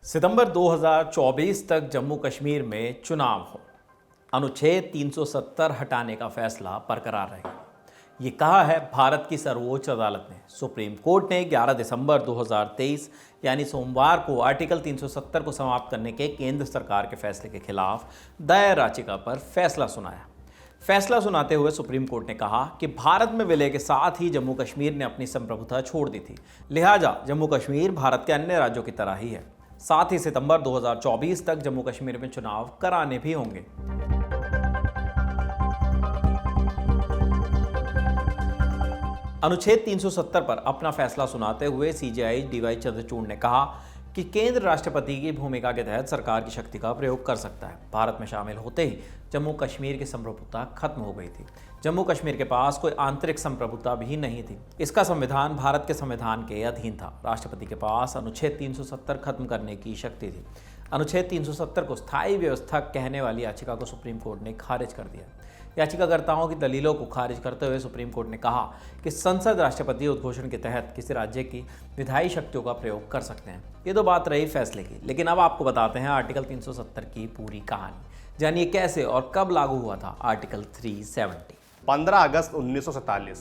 सितंबर 2024 तक जम्मू कश्मीर में चुनाव हो, अनुच्छेद 370 हटाने का फैसला बरकरार रहेगा। ये कहा है भारत की सर्वोच्च अदालत ने। सुप्रीम कोर्ट ने 11 दिसंबर 2023 यानी सोमवार को आर्टिकल 370 को समाप्त करने के केंद्र सरकार के फैसले के खिलाफ दायर याचिका पर फैसला सुनाया। फैसला सुनाते हुए सुप्रीम कोर्ट ने कहा कि भारत में विलय के साथ ही जम्मू कश्मीर ने अपनी संप्रभुता छोड़ दी थी, लिहाजा जम्मू कश्मीर भारत के अन्य राज्यों की तरह ही है। साथ ही सितंबर 2024 तक जम्मू कश्मीर में चुनाव कराने भी होंगे। अनुच्छेद 370 पर अपना फैसला सुनाते हुए सीजेआई डीवाई चंद्रचूड़ ने कहा कि केंद्र राष्ट्रपति की भूमिका के तहत सरकार की शक्ति का प्रयोग कर सकता है। भारत में शामिल होते ही जम्मू कश्मीर की संप्रभुता खत्म हो गई थी। जम्मू कश्मीर के पास कोई आंतरिक संप्रभुता भी नहीं थी। इसका संविधान भारत के संविधान के अधीन था। राष्ट्रपति के पास अनुच्छेद 370 खत्म करने की शक्ति थी। अनुच्छेद 370 को स्थायी व्यवस्था कहने वाली याचिका को सुप्रीम कोर्ट ने खारिज कर दिया। याचिकाकर्ताओं की दलीलों को खारिज करते हुए सुप्रीम कोर्ट ने कहा कि संसद राष्ट्रपति उद्घोषण के तहत किसी राज्य की विधायी शक्तियों का प्रयोग कर सकते हैं। ये तो बात रही फैसले की, लेकिन अब आपको बताते हैं आर्टिकल 370 की पूरी कहानी। जानिए कैसे और कब लागू हुआ था आर्टिकल 370। 15 अगस्त 1947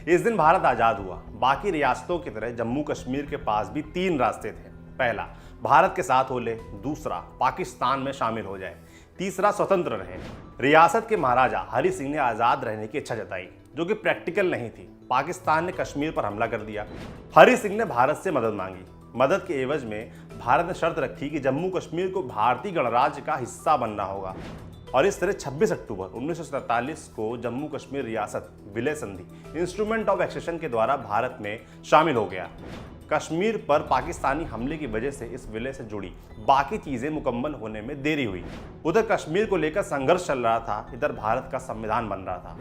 इस दिन भारत आजाद हुआ। बाकी रियासतों की तरह जम्मू कश्मीर के पास भी 3 रास्ते थे। पहला, भारत के साथ हो ले। दूसरा, पाकिस्तान में शामिल हो जाए। तीसरा, स्वतंत्र रहे। रियासत के महाराजा हरि सिंह ने आजाद रहने की इच्छा जताई, जो कि प्रैक्टिकल नहीं थी। पाकिस्तान ने कश्मीर पर हमला कर दिया। हरि सिंह ने भारत से मदद मांगी। मदद के एवज में भारत ने शर्त रखी कि जम्मू कश्मीर को भारतीय गणराज्य का हिस्सा बनना होगा। और इस तरह 26 अक्टूबर 1947 को जम्मू कश्मीर रियासत विलय संधि इंस्ट्रूमेंट ऑफ एक्सेशन के द्वारा भारत में शामिल हो गया। कश्मीर पर पाकिस्तानी हमले की वजह से इस विलय से जुड़ी बाकी चीजें मुकम्मल होने में देरी हुई। उधर कश्मीर को लेकर संघर्ष चल रहा था, इधर भारत का संविधान बन रहा था।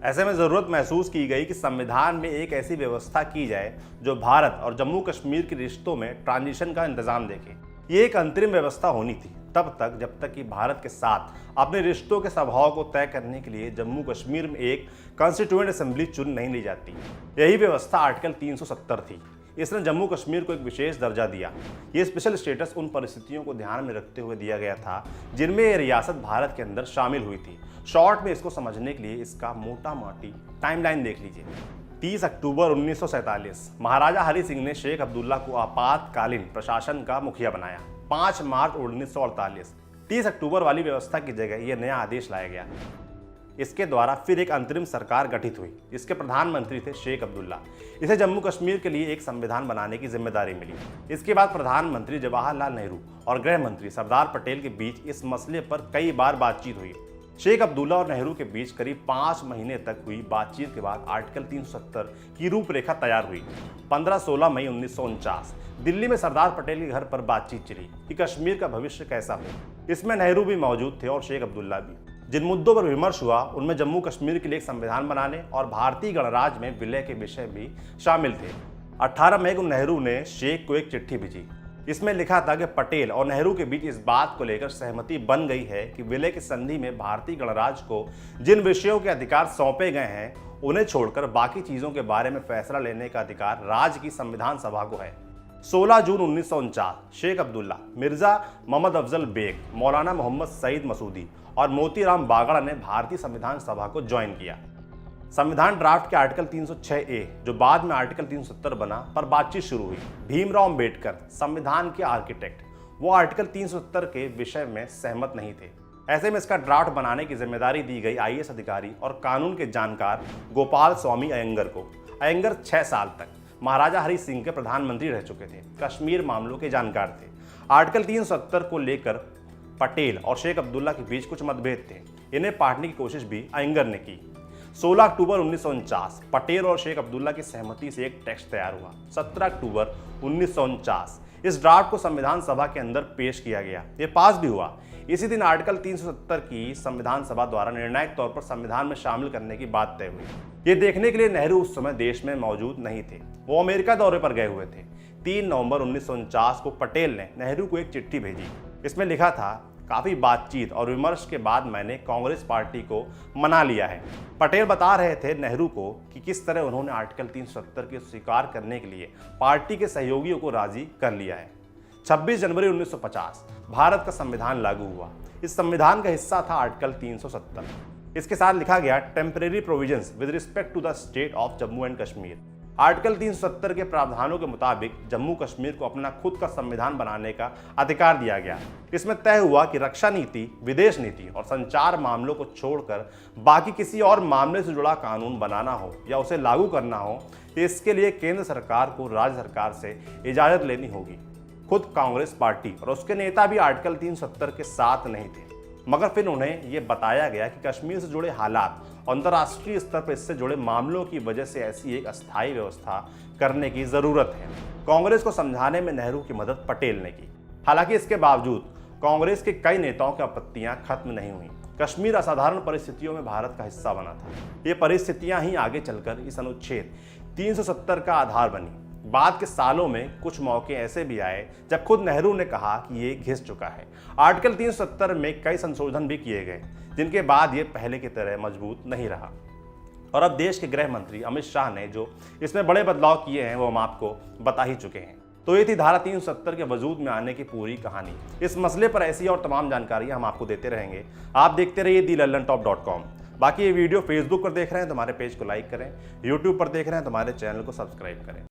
ऐसे में जरूरत महसूस की गई कि संविधान में एक ऐसी व्यवस्था की जाए जो भारत और जम्मू कश्मीर के रिश्तों में ट्रांजिशन का इंतजाम देखे। ये एक अंतरिम व्यवस्था होनी थी तब तक जब तक कि भारत के साथ अपने रिश्तों के स्वभाव को तय करने के लिए जम्मू कश्मीर में एक कॉन्स्टिट्यूएंट असेंबली चुन नहीं ली जाती। यही व्यवस्था आर्टिकल 370 थी। इसने जम्मू कश्मीर को एक विशेष दर्जा दिया। ये स्पेशल स्टेटस उन परिस्थितियों को ध्यान में रखते हुए दिया गया था जिनमें यह रियासत भारत के अंदर शामिल हुई थी। शॉर्ट में इसको समझने के लिए इसका मोटा मोटी टाइमलाइन देख लीजिए। 30 अक्टूबर 1947 महाराजा हरि सिंह ने शेख अब्दुल्ला को आपातकालीन प्रशासन का मुखिया बनाया। 5 मार्च 1948 30 अक्टूबर वाली व्यवस्था की जगह यह नया आदेश लाया गया। इसके द्वारा फिर एक अंतरिम सरकार गठित हुई। इसके प्रधानमंत्री थे शेख अब्दुल्ला। इसे जम्मू कश्मीर के लिए एक संविधान बनाने की जिम्मेदारी मिली। इसके बाद प्रधानमंत्री जवाहरलाल नेहरू और गृह मंत्री सरदार पटेल के बीच इस मसले पर कई बार बातचीत हुई। शेख अब्दुल्ला और नेहरू के बीच करीब 5 महीने तक हुई बातचीत के बाद आर्टिकल 370 की रूपरेखा तैयार हुई। 15-16 मई 1949 दिल्ली में सरदार पटेल के घर पर बातचीत चली कि कश्मीर का भविष्य कैसा हो। इसमें नेहरू भी मौजूद थे और शेख अब्दुल्ला भी। जिन मुद्दों पर विमर्श हुआ उनमें जम्मू कश्मीर के लिए एक संविधान बनाने और भारतीय गणराज्य में विलय के विषय भी शामिल थे। 18 मई को नेहरू ने शेख को एक चिट्ठी भेजी। इसमें लिखा था कि पटेल और नेहरू के बीच इस बात को लेकर सहमति बन गई है कि विलय की संधि में भारतीय गणराज्य को जिन विषयों के अधिकार सौंपे गए हैं उन्हें छोड़कर बाकी चीजों के बारे में फैसला लेने का अधिकार राज्य की संविधान सभा को है। 16 जून 1949 शेख अब्दुल्ला, मिर्जा मोहम्मद अफजल बेग, मौलाना मोहम्मद सईद मसूदी और मोतीराम बागड़ा ने भारतीय संविधान सभा को ज्वाइन किया। संविधान ड्राफ्ट के आर्टिकल 306A जो बाद में आर्टिकल 370 बना पर बातचीत शुरू हुई। भीमराव अंबेडकर संविधान के आर्किटेक्ट, वो आर्टिकल 370 के विषय में सहमत नहीं थे। ऐसे में इसका ड्राफ्ट बनाने की जिम्मेदारी दी गई IAS अधिकारी और कानून के जानकार गोपाल स्वामी अयंगर को। अयंगर 6 साल तक महाराजा हरि सिंह के प्रधानमंत्री रह चुके थे, कश्मीर मामलों के जानकार थे। आर्टिकल 370 को लेकर पटेल और शेख अब्दुल्ला के बीच कुछ मतभेद थे। इन्हें पाटने की कोशिश भी अयंगर ने की। 16 अक्टूबर 1949 पटेल और शेख अब्दुल्ला की सहमति से एक टेक्स्ट तैयार हुआ। 17 अक्टूबर 1949 इस ड्राफ्ट को संविधान सभा के अंदर पेश किया गया। ये पास भी हुआ। इसी दिन आर्टिकल 370 की संविधान सभा द्वारा निर्णायक तौर पर संविधान में शामिल करने की बात तय हुई। ये देखने के लिए नेहरू उस समय देश में मौजूद नहीं थे, वो अमेरिका दौरे पर गए हुए थे। 3 नवंबर 1949 को पटेल ने नेहरू को एक चिट्ठी भेजी। इसमें लिखा था, काफी बातचीत और विमर्श के बाद मैंने कांग्रेस पार्टी को मना लिया है। पटेल बता रहे थे नेहरू को कि किस तरह उन्होंने आर्टिकल 370 के स्वीकार करने के लिए पार्टी के सहयोगियों को राजी कर लिया है। 26 जनवरी 1950 भारत का संविधान लागू हुआ। इस संविधान का हिस्सा था आर्टिकल 370। इसके साथ लिखा गया temporary provisions with respect to the state of Jammu and Kashmir. Article 370 के प्रावधानों के मुताबिक जम्मू कश्मीर को अपना खुद का संविधान बनाने का अधिकार दिया गया। इसमें तय हुआ कि रक्षा नीति, विदेश नीति और संचार मामलों को छोड़कर बाकी किसी और मामले से जुड़ा कानून बनाना हो या उसे लागू करना हो, इसके लिए केंद्र सरकार को राज्य सरकार से इजाजत लेनी होगी। खुद कांग्रेस पार्टी और उसके नेता भी आर्टिकल 370 के साथ नहीं थे, मगर फिर उन्हें यह बताया गया कि कश्मीर से जुड़े हालात और अंतर्राष्ट्रीय स्तर पर इससे जुड़े मामलों की वजह से ऐसी एक अस्थायी व्यवस्था करने की जरूरत है। कांग्रेस को समझाने में नेहरू की मदद पटेल ने की। हालांकि इसके बावजूद कांग्रेस के कई नेताओं की आपत्तियां खत्म नहीं हुई। कश्मीर असाधारण परिस्थितियों में भारत का हिस्सा बना था। ये परिस्थितियां ही आगे चलकर इस अनुच्छेद 370 का आधार बनी। बाद के सालों में कुछ मौके ऐसे भी आए जब खुद नेहरू ने कहा कि ये घिस चुका है। आर्टिकल 370 में कई संशोधन भी किए गए, जिनके बाद ये पहले की तरह मजबूत नहीं रहा। और अब देश के गृह मंत्री अमित शाह ने जो इसमें बड़े बदलाव किए हैं वो हम आपको बता ही चुके हैं। तो ये थी धारा 370 के वजूद में आने की पूरी कहानी। इस मसले पर ऐसी और तमाम जानकारियां हम आपको देते रहेंगे। आप देखते रहिए thelalantop.com। बाकी ये वीडियो फेसबुक पर देख रहे हैं तो हमारे पेज को लाइक करें, यूट्यूब पर देख रहे हैं तो हमारे चैनल को सब्सक्राइब करें।